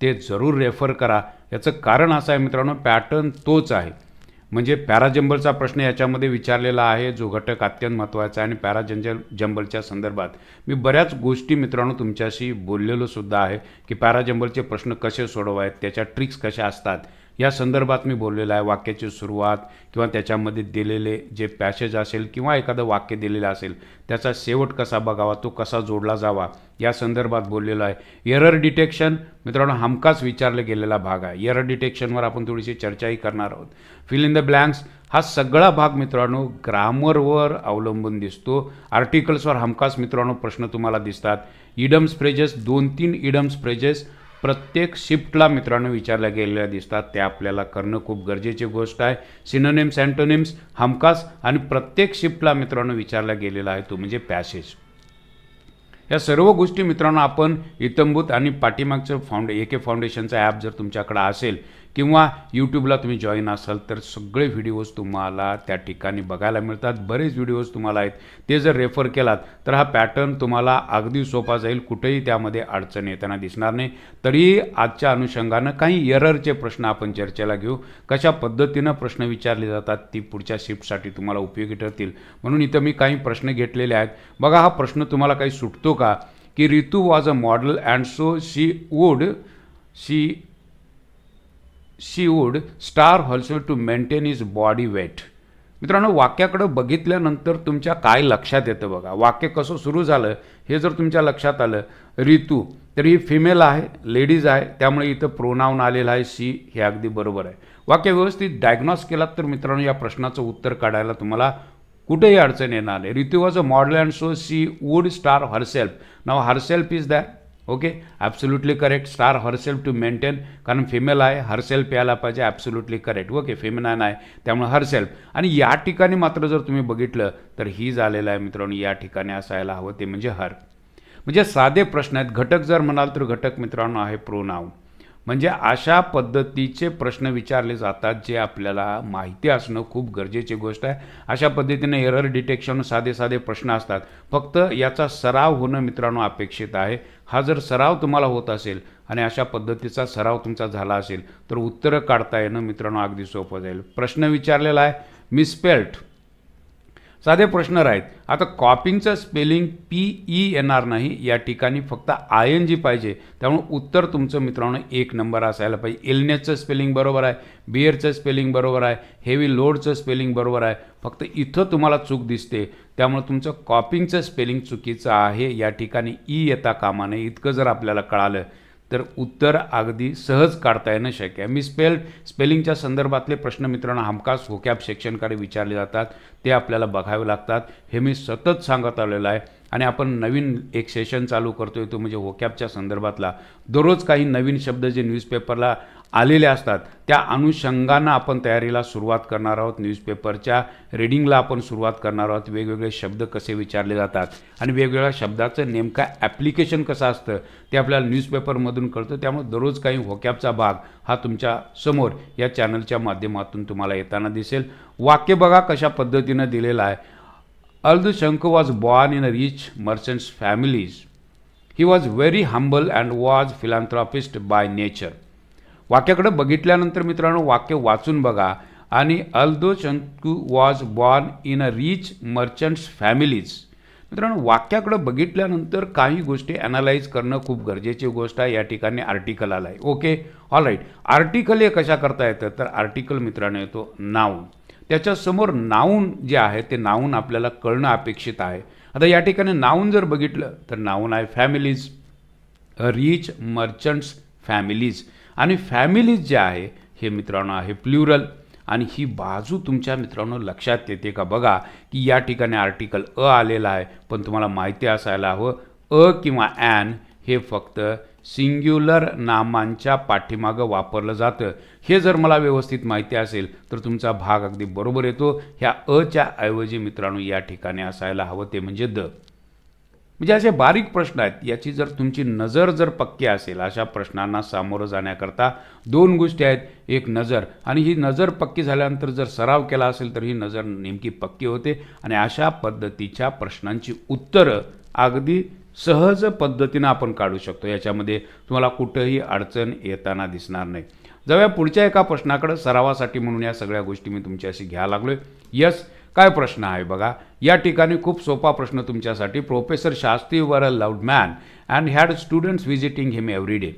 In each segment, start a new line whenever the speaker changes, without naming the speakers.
ते जरूर रेफर करा। याचं कारण असं आहे मित्रांनो, पॅटर्न तोच आहे। म्हणजे पॅराजंबलचा प्रश्न याच्यामध्ये विचारलेला आहे, जो घटक अत्यंत महत्त्वाचा आहे। आणि पॅराजंबलच्या संदर्भात मी बऱ्याच गोष्टी मित्रांनो तुमच्याशी बोललेलो सुद्धा आहे की पॅराजंबलचे प्रश्न कसे सोडवायचे, त्याच्या ट्रिक्स कशा असतात या संदर्भात मी बोललेलो आहे। वाक्याची सुरुवात किंवा त्याच्यामध्ये दिलेले जे पॅसेज असेल किंवा एखादं वाक्य दिलेलं असेल त्याचा शेवट कसा बघावा, तो कसा जोडला जावा या संदर्भात बोललेलो आहे। एरर डिटेक्शन मित्रांनो हमखास विचारले गेलेला भाग आहे। एरर डिटेक्शनवर आपण थोडीशी चर्चाही करणार आहोत। फिल इन द ब्लँक्स हा सगळा भाग मित्रांनो ग्रामरवर अवलंबून दिसतो। आर्टिकल्सवर हमखास मित्रांनो प्रश्न तुम्हाला दिसतात। इडम्स फ्रेजेस 2-3 इडम्स फ्रेजेस प्रत्येक शिफ्टला मित्रांनो विचारल्या गेलेल्या दिसतात, ते आपल्याला करणं खूप गरजेची गोष्ट आहे। सिनोनिम्स अँटोनिम्स हमखास आणि प्रत्येक शिफ्टला मित्रांनो विचारला गेलेला आहे, तो म्हणजे पॅसेज। या सर्व गोष्टी मित्रांनो आपण इतंभूत आणि पाठीमागचं AK फाउंडेशनचा ॲप जर तुमच्याकडे असेल किंवा यूट्यूबला तुम्ही जॉईन असाल तर सगळे व्हिडिओज तुम्हाला त्या ठिकाणी बघायला मिळतात। बरेच व्हिडिओज तुम्हाला आहेत, ते जर रेफर केलात तर हा पॅटर्न तुम्हाला अगदी सोपा जाईल, कुठेही त्यामध्ये अडचण येताना दिसणार नाही। तरी आजच्या अनुषंगानं काही एररचे प्रश्न आपण चर्चेला घेऊ, कशा पद्धतीनं प्रश्न विचारले जातात ती पुढच्या शिफ्टसाठी तुम्हाला उपयोगी ठरतील, म्हणून इथं मी काही प्रश्न घेतलेले आहेत। बघा हा प्रश्न तुम्हाला काही सुटतो का की Ritu was a model and so she would starve herself to maintain his body weight. मित्रांनो वाक्याकडे बघितल्यानंतर तुमच्या काय लक्षात येतं बघा, वाक्य कसं सुरू झालं हे जर तुमच्या लक्षात आलं, रितू तर ही फिमेल आहे, लेडीज आहे, त्यामुळे इथं प्रोनाउन आलेला आहे शी, हे अगदी बरोबर आहे। वाक्य व्यवस्थित डायग्नॉस केलात तर मित्रांनो या प्रश्नाचं उत्तर काढायला तुम्हाला कुठेही अडचण येणार नाही। Ritu was a model and so she would starve herself, नाव herself is that, okay absolutely correct. Starve herself to maintain, कारण फिमेल आहे, हरसेल्फ यायला पाहिजे, ॲब्सोल्युटली करेक्ट, ओके फेमिनाईन आहे त्यामुळे हरसेल्फ। आणि या ठिकाणी मात्र जर तुम्ही बघितलं तर ही झालेलं आहे मित्रांनो, या ठिकाणी असायला हवं ते म्हणजे हर। म्हणजे साधे प्रश्न आहेत। घटक जर म्हणाल तर घटक मित्रांनो आहे प्रोनाउन। म्हणजे अशा पद्धतीचे प्रश्न विचारले जातात जे आपल्याला माहिती असणं खूप गरजेची गोष्ट आहे। अशा पद्धतीने एरर डिटेक्शन साधे साधे प्रश्न असतात, फक्त याचा सराव होणं मित्रांनो अपेक्षित आहे। हा जर सराव तुम्हाला होत असेल आणि अशा पद्धतीचा सराव तुमचा झाला असेल तर उत्तरं काढता येणं मित्रांनो अगदी सोपं जाईल। प्रश्न विचारलेला आहे मिसस्पेल्ड, साधे प्रश्न राहीत। आता कॉपिंगचं स्पेलिंग PE येणार नाही, या ठिकाणी फक्त ING पाहिजे, त्यामुळे उत्तर तुमचं मित्रांनो 1 नंबर असायला पाहिजे। इलनेसचं स्पेलिंग बरोबर आहे, बिअरचं स्पेलिंग बरोबर आहे, हेवी लोडचं स्पेलिंग बरोबर आहे, फक्त इथं तुम्हाला चूक दिसते, त्यामुळे तुमचं कॉपिंगचं स्पेलिंग चुकीचं आहे, या ठिकाणी E येता कामा नये। इतकं जर आपल्याला कळालं तर उत्तर अगदी सहज काढता येणं शक्य आहे। मिसस्पेल्ड स्पेलिंगच्या संदर्भातले प्रश्न मित्रांनो हमखास व्होकॅब सेक्शनकडे विचारले जातात, ते आपल्याला बघावे लागतात। हे मी सतत सांगत आलेलं आहे आणि आपण नवीन एक सेशन चालू करतोय, तो म्हणजे व्होकॅबच्या संदर्भातला। दररोज काही नवीन शब्द जे न्यूजपेपरला आलेले असतात त्या अनुषंगानं आपण तयारीला सुरुवात करणार आहोत। न्यूजपेपरच्या रीडिंगला आपण सुरुवात करणार आहोत। वेगवेगळे शब्द कसे विचारले जातात आणि वेगवेगळ्या शब्दाचं नेमका ॲप्लिकेशन कसं असतं ते आपल्याला न्यूजपेपरमधून कळतं, त्यामुळे दररोज काही व्होकॅबचा भाग हा तुमच्या समोर या चॅनलच्या माध्यमातून तुम्हाला येताना दिसेल। वाक्य बघा कशा पद्धतीनं दिलेलं आहे। Although Shanku was born in a rich merchant's family, he was very humble and was philanthropist by nature. वाक्याकडे बघितल्यानंतर मित्रांनो वाक्य वाचून बघा आणि although Shanku was born in a rich merchant's families, मित्रांनो वाक्याकडे बघितल्यानंतर काही गोष्टी ॲनालाइज करणं खूप गरजेची गोष्ट आहे। या ठिकाणी आर्टिकल आला आहे, ओके ऑलराईट। आर्टिकल हे कशा करता येतं तर आर्टिकल मित्रांनो येतो नाऊन, त्याच्यासमोर नाऊन जे आहे ते नाऊन आपल्याला कळणं अपेक्षित आहे। आता या ठिकाणी नाऊन जर बघितलं तर नाऊन आहे फॅमिलीज, रिच मर्चंट्स फॅमिलीज, आणि फॅमिलीज जे आहे हे मित्रांनो आहे प्लुरल। आणि ही बाजू तुमच्या मित्रांनो लक्षात येते का बघा की या ठिकाणी आर्टिकल आलेला आहे, पण तुम्हाला माहिती असायला हवं किंवा ॲन हे फक्त सिंग्युलर नामांच्या पाठीमागं वापरलं जातं। हे जर मला व्यवस्थित माहिती असेल तर तुमचा भाग अगदी बरोबर येतो। ह्या च्या ऐवजी मित्रांनो या ठिकाणी असायला हवं ते म्हणजे द। म्हणजे असे बारीक प्रश्न आहेत, याची जर तुमची नजर जर पक्की असेल, अशा प्रश्नांना सामोरं जाण्याकरता 2 गोष्टी आहेत, एक नजर, आणि ही नजर पक्की झाल्यानंतर जर सराव केला असेल तर ही नजर नेमकी पक्की होते आणि अशा पद्धतीच्या प्रश्नांची उत्तरं अगदी सहज पद्धतीनं आपण काढू शकतो. याच्यामध्ये तुम्हाला कुठंही अडचण येताना दिसणार नाही. जाऊया पुढच्या एका प्रश्नाकडे. सरावासाठी म्हणून या सगळ्या गोष्टी मी तुमच्याशी घ्यायला लागलोय. यस, काय प्रश्न आहे बघा. या ठिकाणी खूप सोपा प्रश्न तुमच्यासाठी. Professor Shastri were a loud man and had students visiting him every day.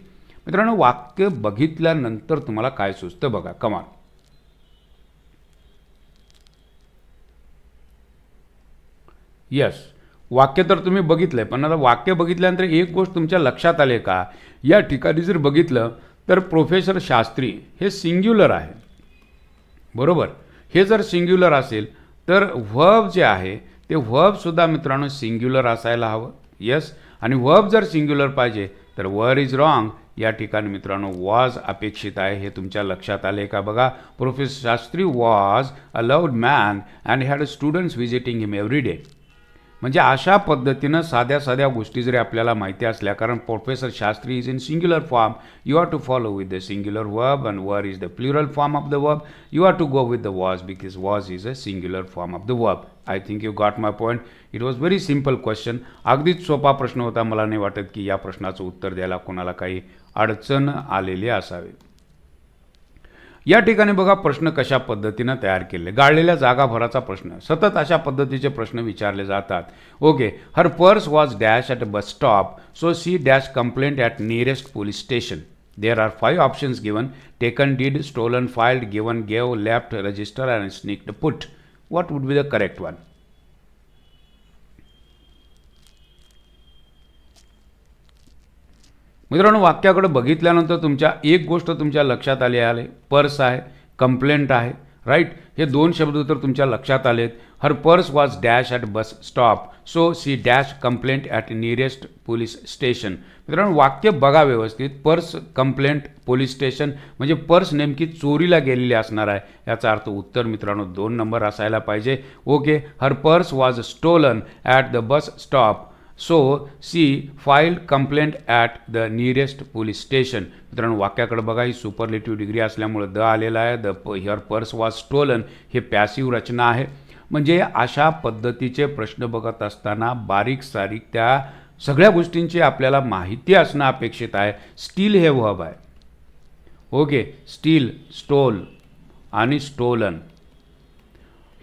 मित्रांनो, वाक्य बघितल्यानंतर तुम्हाला काय सुचतं बघा. कमाल. यस, वाक्य तर तुम्ही बघितलंय, पण आता वाक्य बघितल्यानंतर एक गोष्ट तुमच्या लक्षात आली का? या ठिकाणी जर बघितलं तर प्रोफेसर शास्त्री हे सिंग्युलर आहे, बरोबर. हे जर सिंग्युलर असेल तर व्हर्ब जे आहे ते व्हर्ब सुद्धा मित्रांनो सिंग्युलर असायला हवं. यस, आणि व्हर्ब जर सिंग्युलर पाहिजे तर वर इज रॉंग. या ठिकाणी मित्रांनो वॉज अपेक्षित आहे. हे तुमच्या लक्षात आले का बघा. Professor Shastri was a loud man and had students visiting him every day. म्हणजे अशा पद्धतीनं साध्या साध्या गोष्टी जरी आपल्याला माहिती असल्या, कारण professor Shastri is in singular form, you are to follow with the singular verb and were is the plural form of the verb. You are to go with the was because was is a singular form of the verb. I think you got my point. It was very simple question. अगदीच सोपा प्रश्न होता. मला नाही वाटत की या प्रश्नाचं उत्तर द्यायला कोणाला काही अडचण आलेली असावी. या ठिकाणी बघा प्रश्न कशा पद्धतीनं तयार केले. गाळलेल्या जागा भराचा प्रश्न. सतत अशा पद्धतीचे प्रश्न विचारले जातात. Okay, her purse was dash at bus stop so she dash complaint at nearest police station. There are 5 options given. Taken, did, stolen, filed, given, gave, left, register and snicked, put. What would be the correct one? मित्रांनो, वाक्याकडे बघितल्यानंतर तुमच्या एक गोष्ट तुमच्या लक्षात आली आहे. पर्स आहे, कंप्लेंट आहे, राईट. हे दोन शब्द तर तुमच्या लक्षात आलेत. Her purse was dash at bus stop so she dash complaint at nearest police station. मित्रांनो, वाक्य बघा व्यवस्थित. पर्स, कंप्लेंट, पोलीस स्टेशन म्हणजे पर्स नेमकी चोरीला गेलेली असणार आहे. याचा अर्थ उत्तर मित्रांनो 2 नंबर असायला पाहिजे. Okay, her purse was stolen at the bus stop so she filed complaint at the nearest police station. मित्रांनो, वाक्याकडे बघा. ही सुपरलेटिव्ह डिग्री असल्यामुळे द आलेला आहे. The her purse was stolen हे पॅसिव्ह रचना आहे. म्हणजे अशा पद्धतीचे प्रश्न बघत असताना बारीक सारीक त्या सगळ्या गोष्टींची आपल्याला माहिती असणं अपेक्षित आहे. स्टील हे वर्ब आहे. ओके, स्टील, स्टोल आणि स्टोलन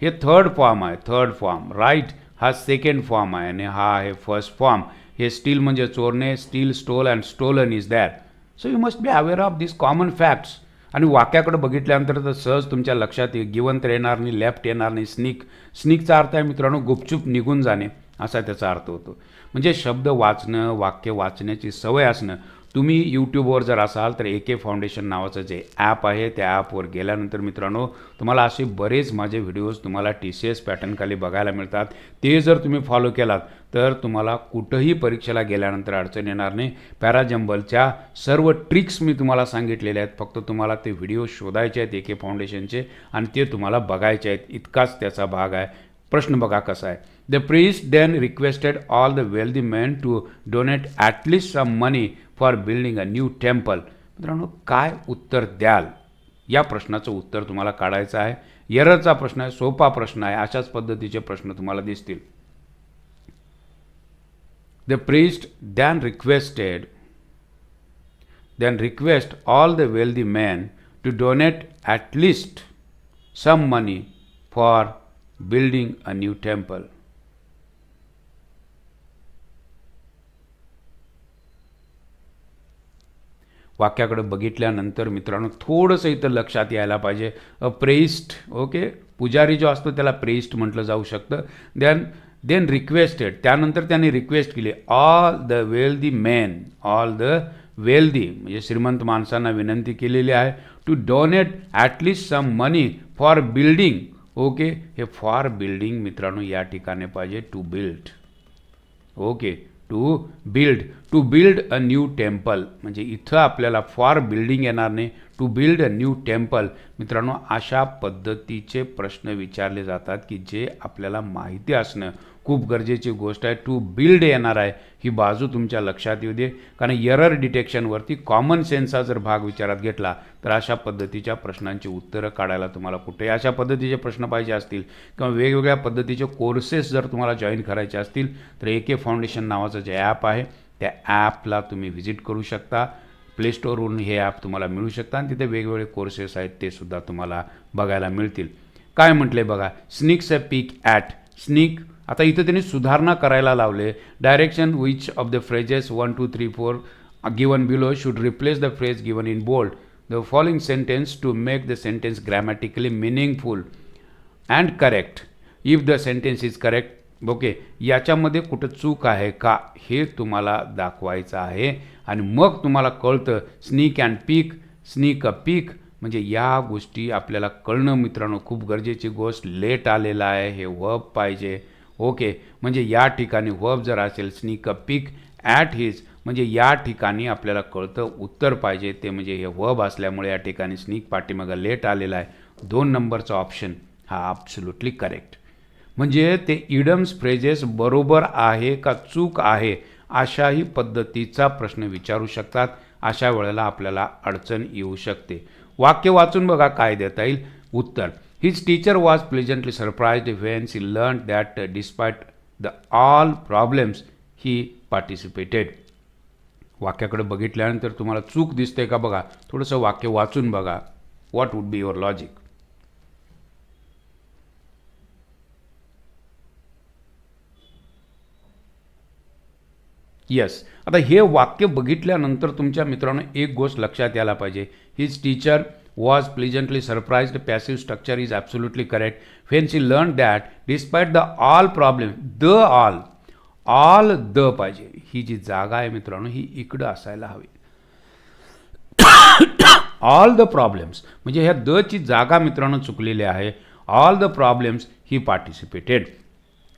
हे थर्ड फॉर्म आहे. Third form, right. हा सेकंड फॉर्म आहे आणि हा आहे फर्स्ट फॉर्म. हे स्टील म्हणजे चोरणे. Steal, stole and stolen is that. So you must be aware of this common facts. आणि वाक्याकडे बघितल्यानंतर तर सहज तुमच्या लक्षात येईल. गिवन तर येणार नाही, लेफ्ट येणार नाही. स्निकचा अर्थ आहे मित्रांनो गुपचूप निघून जाणे, असा त्याचा अर्थ होतो. म्हणजे शब्द वाचणं, वाक्य वाचण्याची सवय असणं. तुम्ही यूट्यूबवर जर असाल तर AK फाउंडेशन नावाचं जे ॲप आहे त्या ॲपवर गेल्यानंतर मित्रांनो तुम्हाला असे बरेच माझे व्हिडिओज तुम्हाला TCS पॅटर्नखाली बघायला मिळतात. ते जर तुम्ही फॉलो केलात तर तुम्हाला कुठंही परीक्षेला गेल्यानंतर अडचण येणार नाही. पॅराजंबलच्या सर्व ट्रिक्स मी तुम्हाला सांगितलेल्या आहेत. फक्त तुम्हाला ते व्हिडिओ शोधायचे आहेत AK फाउंडेशनचे आणि ते तुम्हाला बघायचे आहेत. इतकाच त्याचा भाग आहे. प्रश्न बघा कसा आहे. The priest then requested all the wealthy men to donate at least some money for building a new temple. मित्रांनो, काय उत्तर द्याल? या प्रश्नाचं उत्तर तुम्हाला काढायचं आहे. एररचा प्रश्न आहे, सोपा प्रश्न आहे. अशाच पद्धतीचे प्रश्न तुम्हाला दिसतील. The priest then request all the wealthy men to donate at least some money for building a new temple. वाक्याकडे बघितल्यानंतर मित्रांनो थोडंसं इथं लक्षात यायला पाहिजे. अ प्रेस्ट, ओके, पुजारी जो असतो त्याला प्रेस्ट म्हटलं जाऊ शकतं. देन रिक्वेस्टेड, त्यानंतर त्यांनी रिक्वेस्ट केली. All the wealthy men, all the wealthy म्हणजे श्रीमंत माणसांना विनंती केलेली आहे to donate at least some money for building. Okay, हे फॉर बिल्डिंग मित्रांनो या ठिकाणी पाहिजे to build. Okay, to build a new temple म्हणजे इथं आपल्याला फॉर बिल्डिंग येणार नाही, to build a new temple. मित्रांनो, अशा पद्धतीचे प्रश्न विचारले जातात की जे आपल्याला माहिती असणं खूप गरजेची गोष्ट आहे. टू बिल्ड येणार आहे ही बाजू तुमच्या लक्षात येऊ दे, कारण एरर डिटेक्शनवरती कॉमन सेन्सचा जर भाग विचारात घेतला तर अशा पद्धतीच्या प्रश्नांची उत्तरं काढायला तुम्हाला कुठे अशा पद्धतीचे प्रश्न पाहिजे असतील किंवा वेगवेगळ्या पद्धतीचे कोर्सेस जर तुम्हाला जॉईन करायचे असतील तर AK फाउंडेशन नावाचं जे ॲप आहे त्या ॲपला तुम्ही व्हिजिट करू शकता. प्ले स्टोअरवरून हे ॲप तुम्हाला मिळू शकतं आणि तिथे वेगवेगळे कोर्सेस आहेत ते सुद्धा तुम्हाला बघायला मिळतील. काय म्हटले बघा, स्निक्स अ पीक ॲट स्निक. आता इथं त्यांनी सुधारणा करायला लावले. Direction which of the phrases 1 2 3 4 given below should replace the phrase given in bold the following sentence to make the sentence grammatically meaningful and correct if the sentence is correct. Okay, याच्यामध्ये कुठं चूक आहे का हे तुम्हाला दाखवायचं आहे आणि मग तुम्हाला कळतं स्नीक अँड पीक, स्नीक अ पीक म्हणजे या गोष्टी आपल्याला कळणं मित्रांनो खूप गरजेची गोष्ट. लेट आलेला आहे हे वर्ब पाहिजे. ओके, म्हणजे या ठिकाणी वर्ब जर असेल sneak a peak at his म्हणजे या ठिकाणी आपल्याला कळतं उत्तर पाहिजे ते म्हणजे हे वर्ब असल्यामुळे या ठिकाणी स्नीक पाठीमागं लेट आलेला आहे. 2 नंबरचा ऑप्शन हा ॲब्सोल्युटली करेक्ट. म्हणजे ते इडम्स फ्रेजेस बरोबर आहे का चूक आहे अशाही पद्धतीचा प्रश्न विचारू शकतात. अशा वेळेला आपल्याला अडचण येऊ शकते. वाक्य वाचून बघा काय देता येईल उत्तर. His teacher was pleasantly surprised when she learn that despite the all problems he participated. वाक्याकडे बघितल्यानंतर तुम्हाला चूक दिसते का बघा, थोडंसं वाक्य वाचून बघा. What would be your logic. Yes, आता हे वाक्य बघितल्यानंतर तुमच्या मित्रांनो एक गोष्ट लक्षात यायला पाहिजे. His teacher was pleasantly surprised passive structure is absolutely correct. When she learn that despite the all problem the all the पाहिजे. ही जी जागा आहे मित्रांनो ही इकडं असायला हवी. ऑल द प्रॉब्लेम्स म्हणजे ह्या द ची जागा मित्रांनो चुकलेली आहे. All the problems he participated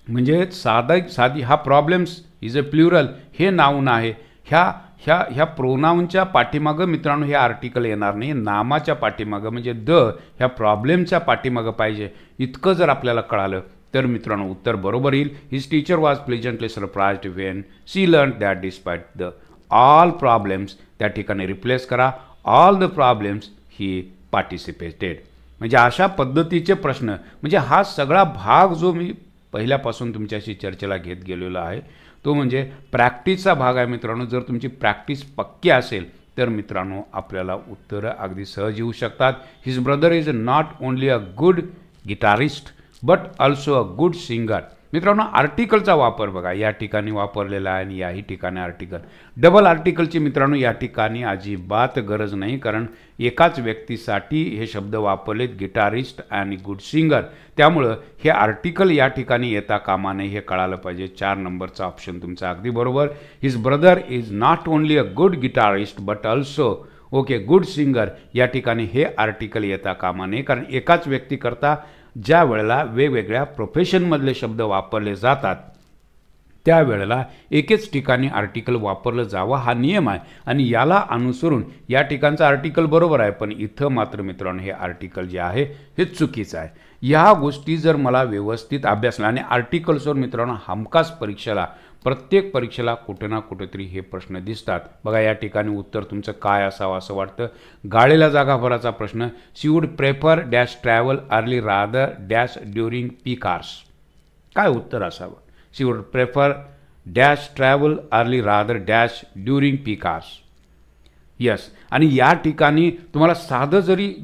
म्हणजे साधी हा प्रॉब्लेम्स इज अ प्ल्युरल हे नाऊन आहे. ह्या प्रोनाऊनच्या पाठीमागं मित्रांनो हे आर्टिकल येणार नाही. नामाच्या पाठीमागं म्हणजे द ह्या प्रॉब्लेमच्या पाठीमागं पाहिजे. इतकं जर आपल्याला कळालं तर मित्रांनो उत्तर बरोबर येईल. His teacher was pleasantly surprised when she learn that despite the all problems त्या ठिकाणी रिप्लेस करा all the problems he participated. म्हणजे अशा पद्धतीचे प्रश्न म्हणजे हा सगळा भाग जो मी पहिल्यापासून तुमच्याशी चर्चेला घेत गेलेला आहे तो म्हणजे प्रॅक्टिसचा भाग आहे मित्रांनो. जर तुमची प्रॅक्टिस पक्की असेल तर मित्रांनो आपल्याला उत्तरं अगदी सहज येऊ शकतात. His brother is not only a good guitarist but also a good singer. मित्रांनो आर्टिकलचा वापर बघा या ठिकाणी वापरलेला आहे आणि याही ठिकाणी आर्टिकल. डबल आर्टिकलची मित्रांनो या ठिकाणी अजिबात गरज नाही कारण एकाच व्यक्तीसाठी हे शब्द वापरलेत गिटारिस्ट आणि गुड सिंगर. त्यामुळं हे आर्टिकल या ठिकाणी येता कामा नये हे कळालं पाहिजे. 4 नंबरचा ऑप्शन तुमचा अगदी बरोबर. His brother is not only a good guitarist but also okay good singer या ठिकाणी हे आर्टिकल येता कामा नये कारण एकाच व्यक्तीकरता ज्या वेळेला वेगवेगळ्या प्रोफेशनमधले शब्द वापरले जातात त्यावेळेला एकेच ठिकाणी आर्टिकल वापरलं जावं हा नियम आहे आणि याला अनुसरून या ठिकाणचं आर्टिकल बरोबर आहे पण इथं मात्र मित्रांनो हे आर्टिकल जे आहे हे चुकीचं आहे. ह्या गोष्टी जर मला व्यवस्थित अभ्यासला आणि आर्टिकल्सवर मित्रांनो हमखास प्रत्येक परीक्षेला कुठे ना कुठेतरी हे प्रश्न दिसतात. बघा या ठिकाणी उत्तर तुमचं काय असावं असं वाटतं. गाळलेल्या जागा भराचा प्रश्न. She would prefer dash travel early rather dash during peak hours. काय उत्तर असावं. She would prefer dash travel early rather dash during peak hours. Yes, आणि या ठिकाणी तुम्हाला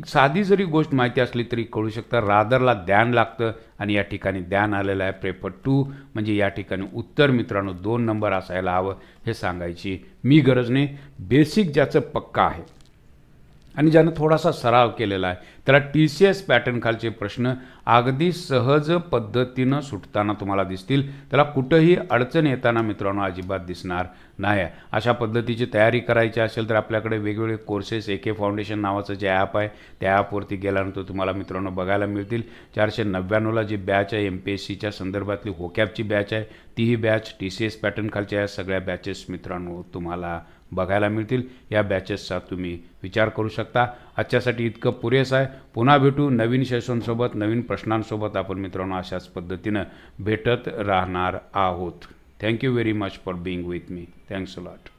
साधी जरी गोष्ट माहिती असली तरी कळू शकतं. रादरला ध्यान लागतं आणि या ठिकाणी ध्यान आलेलं आहे. प्रेफर टू म्हणजे या ठिकाणी उत्तर मित्रांनो 2 नंबर असायला हवं हे सांगायची मी गरज नाही. बेसिक ज्याचं पक्का आहे आणि ज्यानं थोडासा सराव केलेला आहे त्याला TCS पॅटर्न खालचे प्रश्न अगदी सहज पद्धतीनं सुटताना तुम्हाला दिसतील. त्याला कुठंही अडचण येताना मित्रांनो अजिबात दिसणार नाही. अशा पद्धतीची तयारी करायची असेल तर आपल्याकडे वेगवेगळे कोर्सेस AK फाउंडेशन नावाचं जे ॲप आहे त्या ॲपवरती गेल्यानंतर तुम्हाला मित्रांनो बघायला मिळतील. 499ला जी बॅच आहे MPSCच्या संदर्भातली होकॅपची बॅच आहे तीही बॅच TCS पॅटर्न खालच्या या सगळ्या बॅचेस मित्रांनो तुम्हाला बघायला मिळतील. या बॅचेसचा तुम्ही विचार करू शकता. आजच्यासाठी इतकं पुरेसं आहे. पुन्हा भेटू नवीन सेशनसोबत, नवीन प्रश्नांसोबत. आपण मित्रांनो अशाच पद्धतीनं भेटत राहणार आहोत. Thank you very much for being with me. Thanks a lot.